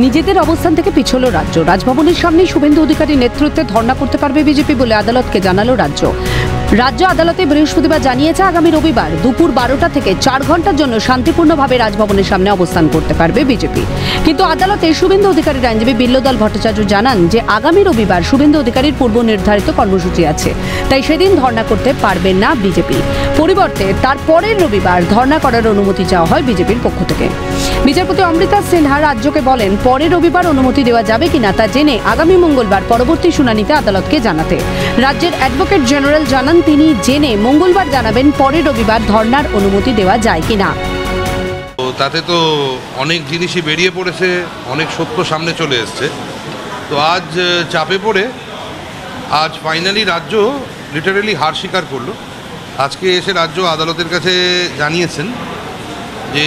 নিজেদের অবস্থান থেকে পিছল রাজ্য। রাজভবনের সামনে শুভেন্দু অধিকারীর নেতৃত্বে ধর্ণা করতে পারবে বিজেপি বলে আদালতকে জানালো রাজ্য। রাজ্য আদালতে বৃহস্পতিবার জানিয়েছে আগামী রবিবার দুপুর 12টা থেকে 4 ঘন্টার জন্য শান্তিপূর্ণভাবে রাজভবনের সামনে অবস্থান করতে পারবে বিজেপি। কিন্তু আদালতে শুভেন্দু অধিকারীর আইনজীবী বিল্লদল ভট্টাচার্য জানান যে আগামী রবিবার শুভেন্দু অধিকারীর পূর্ব নির্ধারিত কর্মসূচি আছে, তাই সেদিন ধর্ণা করতে পারবেন না বিজেপি। পরিবর্তে তার পরের রবিবার ধর্ণা করার অনুমতি চাওয়া হয় বিজেপির পক্ষ থেকে। বিচারপতি অমৃতা সিনহা রাজ্যকে বলেন পরের রবিবার অনুমতি দেওয়া যাবে কিনা তা জেনে আগামী মঙ্গলবার পরবর্তী শুনানিতে আদালতকে জানাতে। রাজ্যের অ্যাডভোকেট জেনারেল জানান তিনি জেনে মঙ্গলবার জানাবেন পরের রবিবার ধর্ণার অনুমতি দেওয়া যায় কিনা। তাতে তো অনেক জিনিসই বেরিয়ে পড়েছে, অনেক সত্য সামনে চলে এসছে। তো আজ চাপে পড়ে আজ ফাইনালি রাজ্য লিটারেলি হার স্বীকার করলো। আজকে এসে রাজ্য আদালতের কাছে জানিয়েছেন যে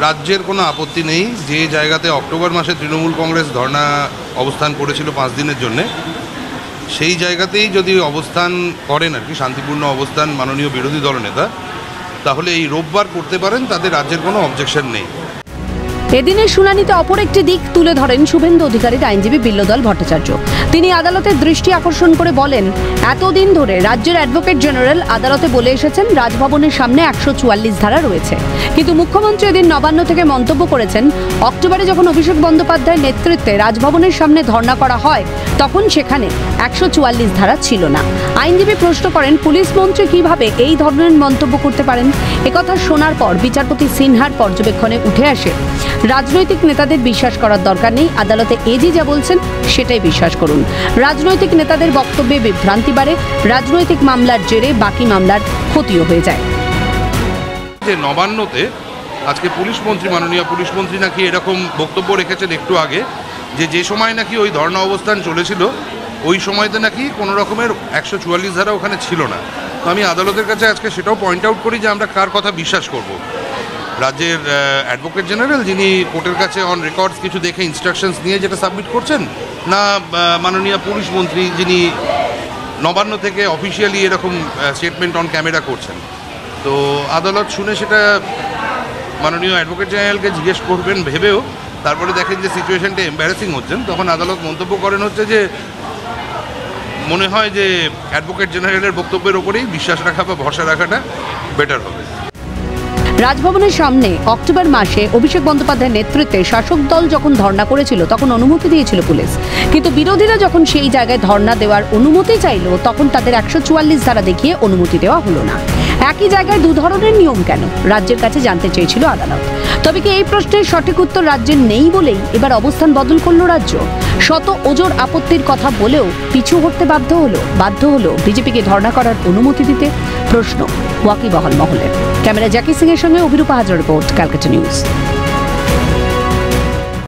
রাজ্যের কোনো আপত্তি নেই, যে জায়গাতে অক্টোবর মাসে তৃণমূল কংগ্রেস ধর্ণা অবস্থান করেছিল 5 দিনের জন্যে, সেই জায়গাতেই যদি অবস্থান করেন আর কি, শান্তিপূর্ণ অবস্থান মাননীয় বিরোধী দলনেতা, তাহলে এই রোববার করতে পারেন, তাদের রাজ্যের কোনো অবজেকশন নেই। এদিনের শুনানিতে অপর একটি দিক তুলে ধরেন শুভেন্দু অধিকারীর আইনজীবী বিল্লদল ভট্টাচার্য। তিনি আদালতের দৃষ্টি আকর্ষণ করে বলেন এতদিন ধরে রাজ্যের অ্যাডভোকেট জেনারেল আদালতে বলে এসেছেন রাজভবনের সামনে 144 ধারা রয়েছে, কিন্তু মুখ্যমন্ত্রী এদিন নবান্ন থেকে মন্তব্য করেছেন অক্টোবরে যখন অভিষেক বন্দ্যোপাধ্যায়ের নেতৃত্বে রাজভবনের সামনে ধর্ণা করা হয় তখন সেখানে 144 ধারা ছিল না। আইনজীবী প্রশ্ন করেন পুলিশ মন্ত্রী কিভাবে এই ধরনের মন্তব্য করতে পারেন। একথা শোনার পর বিচারপতি সিনহার পর্যবেক্ষণে উঠে আসে রাজনৈতিক নেতাদের বিশ্বাস করার দরকার নেই, আদালতে এজি যা বলছেন সেটাই বিশ্বাস করুন। রাজনৈতিক নেতাদের বক্তব্যে বিভ্রান্তি বাড়ে, রাজনৈতিক মামলার জেরে বাকি মামলার ক্ষতিও হয়ে যায়। যে নবান্নতে আজকে পুলিশ মন্ত্রী, মাননীয় পুলিশ মন্ত্রী নাকি এরকম বক্তব্য রেখেছেন একটু আগে, যে সময় নাকি ওই ধর্ণা অবস্থান চলেছিল ওই সময়তে নাকি কোনো রকমের 144 ধারা ওখানে ছিল না। তো আমি আদালতের কাছে আজকে সেটাও পয়েন্ট আউট করি যে আমরা কার কথা বিশ্বাস করব। রাজ্যের অ্যাডভোকেট জেনারেল যিনি কোর্টের কাছে অন রেকর্ডস কিছু দেখে ইনস্ট্রাকশনস নিয়ে যেটা সাবমিট করছেন, না মাননীয় পুলিশ মন্ত্রী যিনি নবান্ন থেকে অফিসিয়ালি এরকম স্টেটমেন্ট অন ক্যামেরা করছেন। তো আদালত শুনে সেটা মাননীয় অ্যাডভোকেট জেনারেলকে জিজ্ঞেস করবেন ভেবেও তারপরে দেখেন যে সিচুয়েশনটা এম্বারেসিং হচ্ছেন, তখন আদালত মন্তব্য করেন হচ্ছে যে মনে হয় যে অ্যাডভোকেট জেনারেলের বক্তব্যের ওপরেই বিশ্বাস রাখা বা ভরসা রাখাটা বেটার হবে। রাজভবনের সামনে অক্টোবর মাসে অভিষেক বন্দ্যোপাধ্যায়ের নেতৃত্বে শাসক দল যখন ধর্ণা করেছিল তখন অনুমতি দিয়েছিল পুলিশ, কিন্তু বিরোধীরা যখন সেই জায়গায় ধর্ণা দেওয়ার অনুমতি চাইল তখন তাদের 144 ধারা দেখিয়ে অনুমতি দেওয়া হলো না। একই জায়গায় দু ধরনের নিয়ম কেন, রাজ্যের কাছে জানতে চেয়েছিল আদালত। তবে কি এই প্রশ্নের সঠিক উত্তর রাজ্যের নেই বলেই এবার অবস্থান বদল করল রাজ্য? শত ওজোর আপত্তির কথা বলেও পিছু হটতে বাধ্য হলো বিজেপিকে ধর্ণা করার অনুমতি দিতে? প্রশ্ন ওয়াকিবহাল মহলে। ক্যামেরা জ্যাকি সিং এর সঙ্গে অভিরূপা হাজার রিপোর্ট, ক্যালকাটা নিউজ।